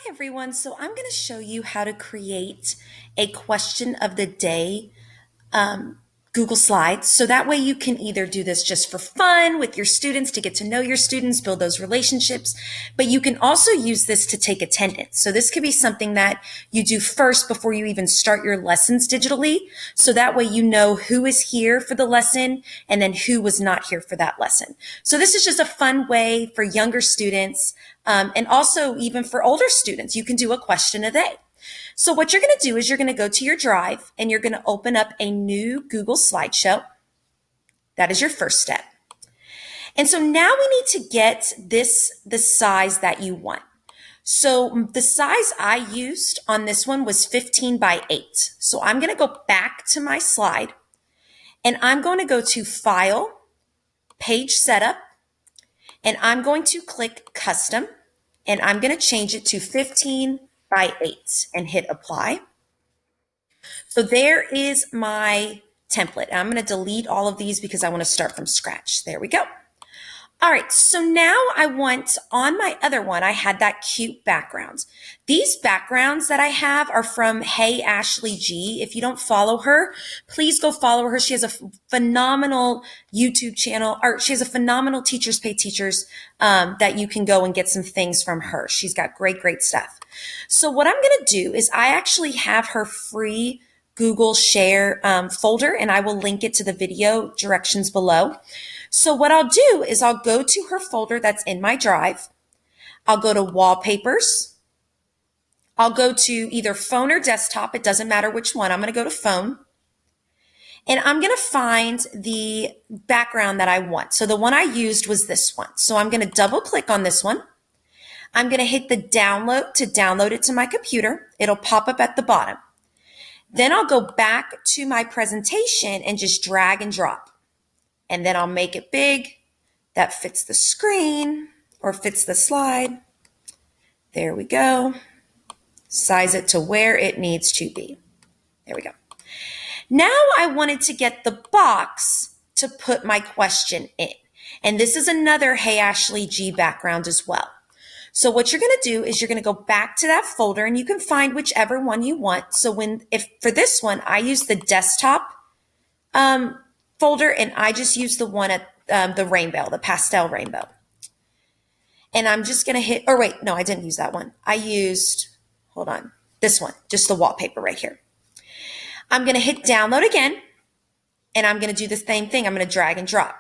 Hi everyone, so I'm going to show you how to create a question of the day Google Slides. So that way you can either do this just for fun with your students to get to know your students, build those relationships, but you can also use this to take attendance. So this could be something that you do first before you even start your lessons digitally. So that way you know who is here for the lesson and then who was not here for that lesson. So this is just a fun way for younger students and also even for older students. You can do a question a day. So what you're going to do is you're going to go to your drive and you're going to open up a new Google Slideshow. That is your first step. And so now we need to get the size that you want. So the size I used on this one was 15 by 8. So I'm going to go back to my slide and I'm going to go to File, Page Setup, and I'm going to click Custom and I'm going to change it to 15 by 8 and hit apply. So there is my template. I'm going to delete all of these because I want to start from scratch. There we go. All right, so now I want, on my other one, I had that cute background. These backgrounds that I have are from Hey Ashley G. If you don't follow her, please go follow her. She has a phenomenal YouTube channel, or she has a phenomenal Teachers Pay Teachers that you can go and get some things from her. She's got great, great stuff. So what I'm going to do is I actually have her free Google Share folder, and I will link it to the video directions below. So what I'll do is I'll go to her folder that's in my drive. I'll go to wallpapers. I'll go to either phone or desktop. It doesn't matter which one. I'm going to go to phone. And I'm going to find the background that I want. So the one I used was this one. So I'm going to double click on this one. I'm going to hit the download to download it to my computer. It'll pop up at the bottom. Then I'll go back to my presentation and just drag and drop. And then I'll make it big. That fits the screen or fits the slide. There we go. Size it to where it needs to be. There we go. Now I wanted to get the box to put my question in. And this is another Hey Ashley G background as well. So what you're going to do is you're going to go back to that folder and you can find whichever one you want. So if for this one, I use the desktop folder and I just use the one at the rainbow, the pastel rainbow. And I'm just going to hit, or wait, no, I didn't use that one. I used, hold on, this one, just the wallpaper right here. I'm going to hit download again and I'm going to do the same thing. I'm going to drag and drop.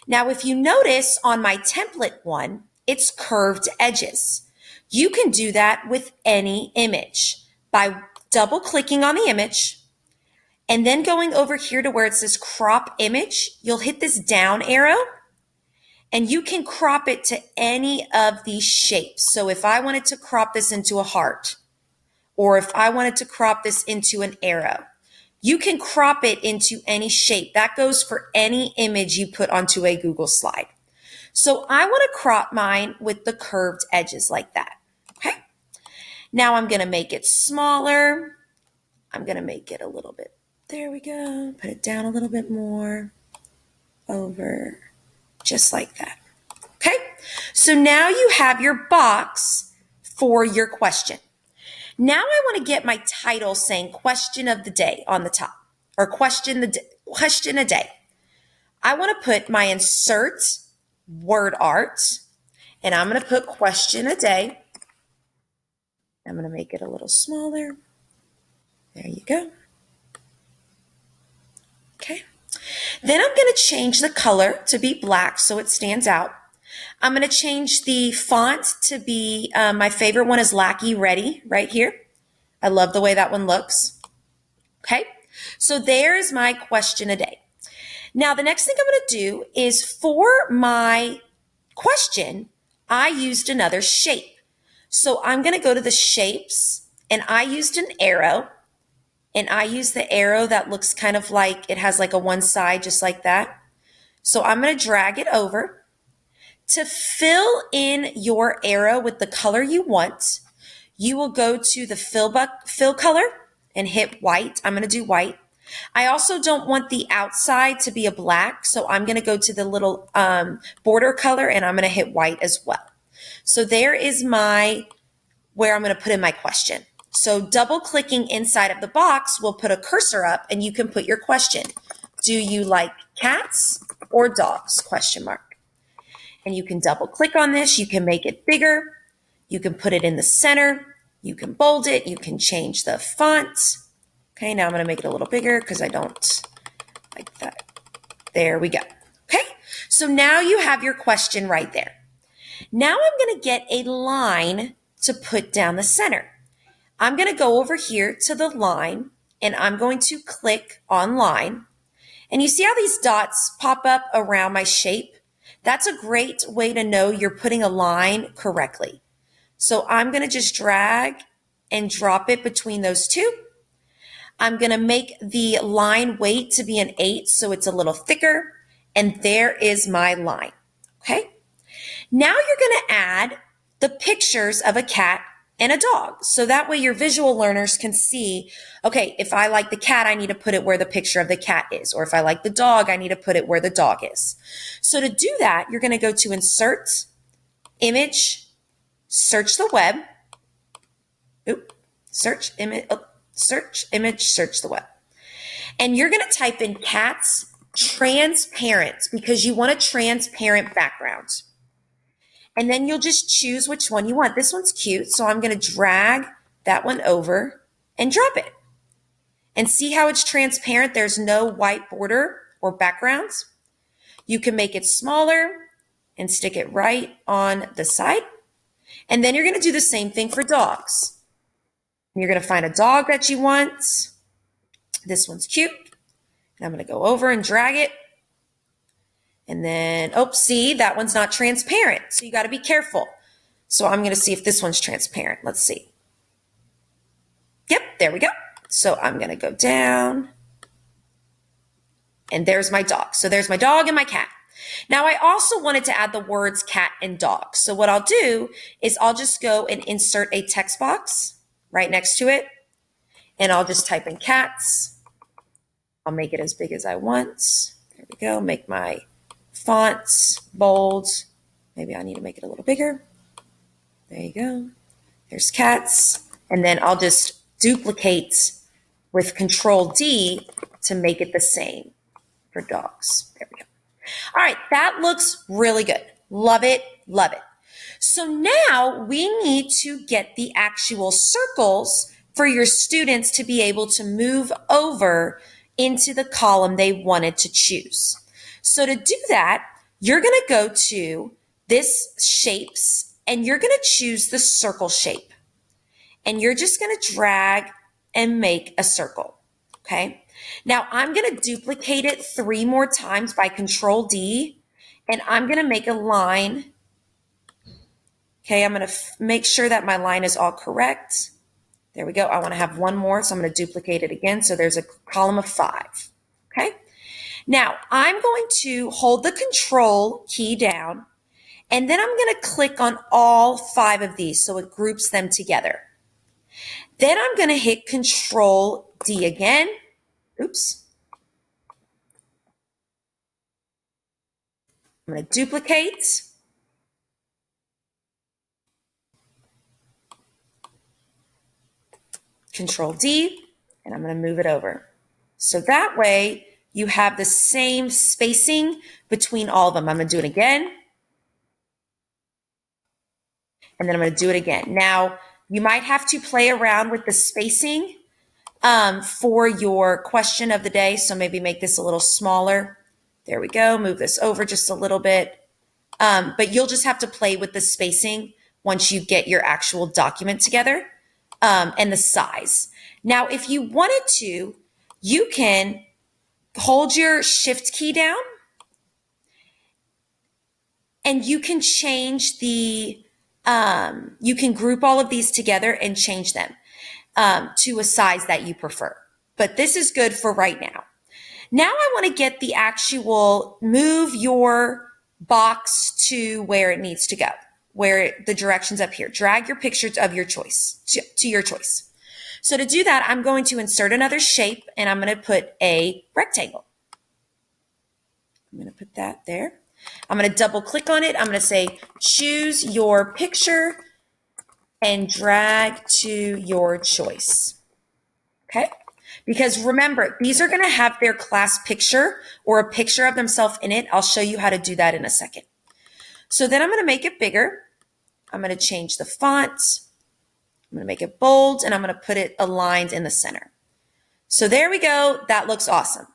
Now, if you notice on my template one, it's curved edges. You can do that with any image by double clicking on the image and then going over here to where it says crop image. You'll hit this down arrow and you can crop it to any of these shapes. So if I wanted to crop this into a heart, or if I wanted to crop this into an arrow, you can crop it into any shape. That goes for any image you put onto a Google slide. So I want to crop mine with the curved edges like that. Okay. Now I'm going to make it smaller. I'm going to make it a little bit. There we go. Put it down a little bit more. Over. Just like that. Okay. So now you have your box for your question. Now I want to get my title saying question of the day on the top, or question a day. I want to put my insert word art, and I'm going to put question a day. I'm going to make it a little smaller. There you go. Okay. Then I'm going to change the color to be black so it stands out. I'm going to change the font to be, my favorite one is Lackey Ready right here. I love the way that one looks. Okay. So there's my question a day. Now, the next thing I'm going to do is for my question, I used another shape. So I'm going to go to the shapes and I used an arrow, and I use the arrow that looks kind of like it has like a one side just like that. So I'm going to drag it over. To fill in your arrow with the color you want, you will go to the fill color and hit white. I'm going to do white. I also don't want the outside to be a black, so I'm going to go to the little border color and I'm going to hit white as well. So there is my where I'm going to put in my question. So double clicking inside of the box will put a cursor up and you can put your question. Do you like cats or dogs? Question mark. And you can double click on this. You can make it bigger. You can put it in the center. You can bold it. You can change the font. Okay, now I'm going to make it a little bigger because I don't like that. There we go. Okay, so now you have your question right there. Now I'm going to get a line to put down the center. I'm going to go over here to the line and I'm going to click on line. And you see how these dots pop up around my shape? That's a great way to know you're putting a line correctly. So I'm going to just drag and drop it between those two. I'm going to make the line weight to be an 8 so it's a little thicker. And there is my line. Okay. Now you're going to add the pictures of a cat and a dog. So that way your visual learners can see, okay, if I like the cat, I need to put it where the picture of the cat is. Or if I like the dog, I need to put it where the dog is. So to do that, you're going to go to Insert, Image, Search the Web. Search, Image, Search the Web. And you're going to type in cats transparent because you want a transparent background. And then you'll just choose which one you want. This one's cute, so I'm going to drag that one over and drop it. And see how it's transparent? There's no white border or backgrounds. You can make it smaller and stick it right on the side. And then you're going to do the same thing for dogs. You're going to find a dog that you want. This one's cute. And I'm going to go over and drag it. And then, see, that one's not transparent. So you got to be careful. So I'm going to see if this one's transparent. Let's see. Yep, there we go. So I'm going to go down. And there's my dog. So there's my dog and my cat. Now I also wanted to add the words cat and dog. So what I'll do is I'll just go and insert a text box right next to it. And I'll just type in cats. I'll make it as big as I want. There we go. Make my fonts bold. Maybe I need to make it a little bigger. There you go. There's cats. And then I'll just duplicate with Control D to make it the same for dogs. There we go. All right, that looks really good. Love it, love it. So now we need to get the actual circles for your students to be able to move over into the column they wanted to choose. So to do that, you're going to go to this shapes and you're going to choose the circle shape. And you're just going to drag and make a circle. Okay. Now I'm going to duplicate it 3 more times by Control D and I'm going to make a line. Okay. I'm going to make sure that my line is all correct. There we go. I want to have 1 more. So I'm going to duplicate it again. So there's a column of 5. Okay. Now I'm going to hold the Control key down and then I'm going to click on all 5 of these so it groups them together. Then I'm going to hit Control D again. Oops. I'm going to duplicate. Control D, and I'm going to move it over. So that way you have the same spacing between all of them. I'm going to do it again. And then I'm going to do it again. Now, you might have to play around with the spacing for your question of the day. So maybe make this a little smaller. There we go. Move this over just a little bit. But you'll just have to play with the spacing once you get your actual document together and the size. Now, if you wanted to, you can hold your Shift key down and you can change the, you can group all of these together and change them to a size that you prefer. But this is good for right now. Now I want to get the actual, move your box to where it needs to go, where the directions up here. Drag your pictures of your choice to your choice. So to do that, I'm going to insert another shape and I'm going to put a rectangle. I'm going to put that there. I'm going to double click on it. I'm going to say, choose your picture and drag to your choice. Okay? Because remember, these are going to have their class picture or a picture of themselves in it. I'll show you how to do that in a second. So then I'm going to make it bigger. I'm going to change the font. I'm going to make it bold, and I'm going to put it aligned in the center. So there we go. That looks awesome.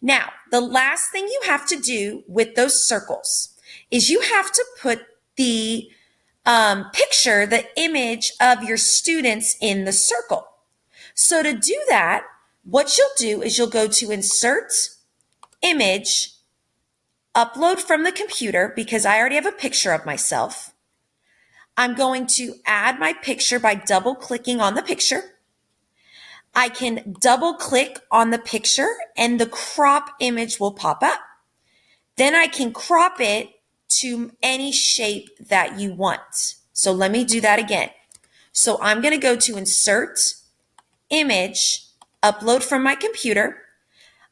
Now, the last thing you have to do with those circles is you have to put the picture, the image of your students in the circle. So to do that, what you'll do is you'll go to Insert, Image, Upload from the computer, because I already have a picture of myself. I'm going to add my picture by double clicking on the picture. I can double click on the picture and the crop image will pop up. Then I can crop it to any shape that you want. So let me do that again. So I'm going to go to Insert, Image, Upload from my computer.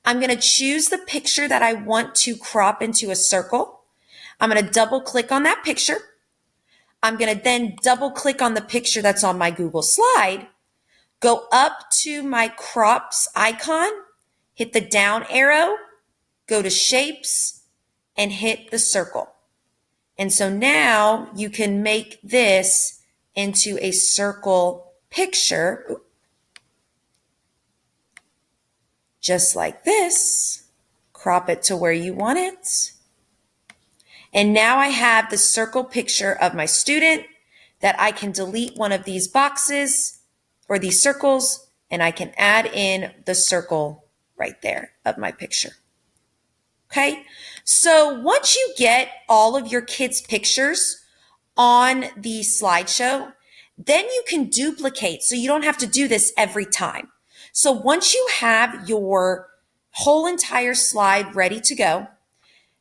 I'm going to choose the picture that I want to crop into a circle. I'm going to double click on that picture. I'm going to then double click on the picture that's on my Google slide, go up to my crops icon, hit the down arrow, go to shapes, and hit the circle. And so now you can make this into a circle picture, just like this. Crop it to where you want it. And now I have the circle picture of my student that I can delete one of these boxes or these circles, and I can add in the circle right there of my picture. Okay, so once you get all of your kids' pictures on the slideshow, then you can duplicate, so you don't have to do this every time. So once you have your whole entire slide ready to go,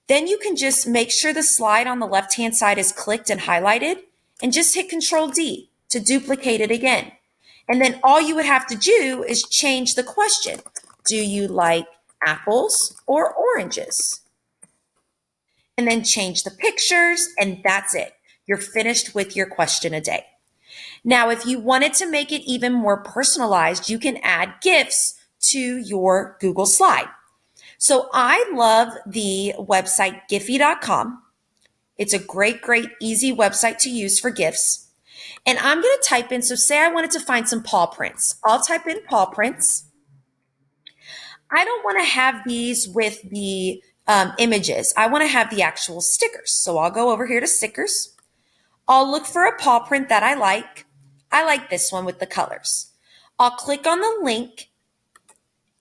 then you can just make sure the slide on the left-hand side is clicked and highlighted, and just hit Control D to duplicate it again. And then all you would have to do is change the question. Do you like apples or oranges? And then change the pictures, and that's it. You're finished with your question a day. Now, if you wanted to make it even more personalized, you can add GIFs to your Google slide. So I love the website Giphy.com. It's a great, easy website to use for GIFs. And I'm going to type in, so say I wanted to find some paw prints. I'll type in paw prints. I don't want to have these with the images. I want to have the actual stickers. So I'll go over here to stickers. I'll look for a paw print that I like. I like this one with the colors. I'll click on the link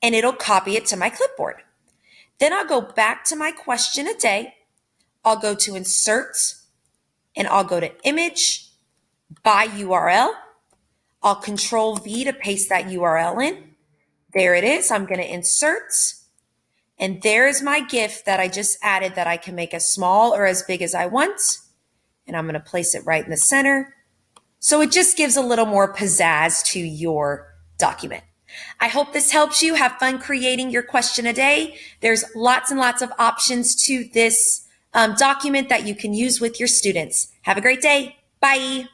and it'll copy it to my clipboard. Then I'll go back to my question a day. I'll go to Insert and I'll go to Image by URL. I'll Control V to paste that URL in. There it is. I'm going to insert. And there is my GIF that I just added that I can make as small or as big as I want. And I'm going to place it right in the center. So it just gives a little more pizzazz to your document. I hope this helps you. Have fun creating your question a day. There's lots and lots of options to this document that you can use with your students. Have a great day. Bye.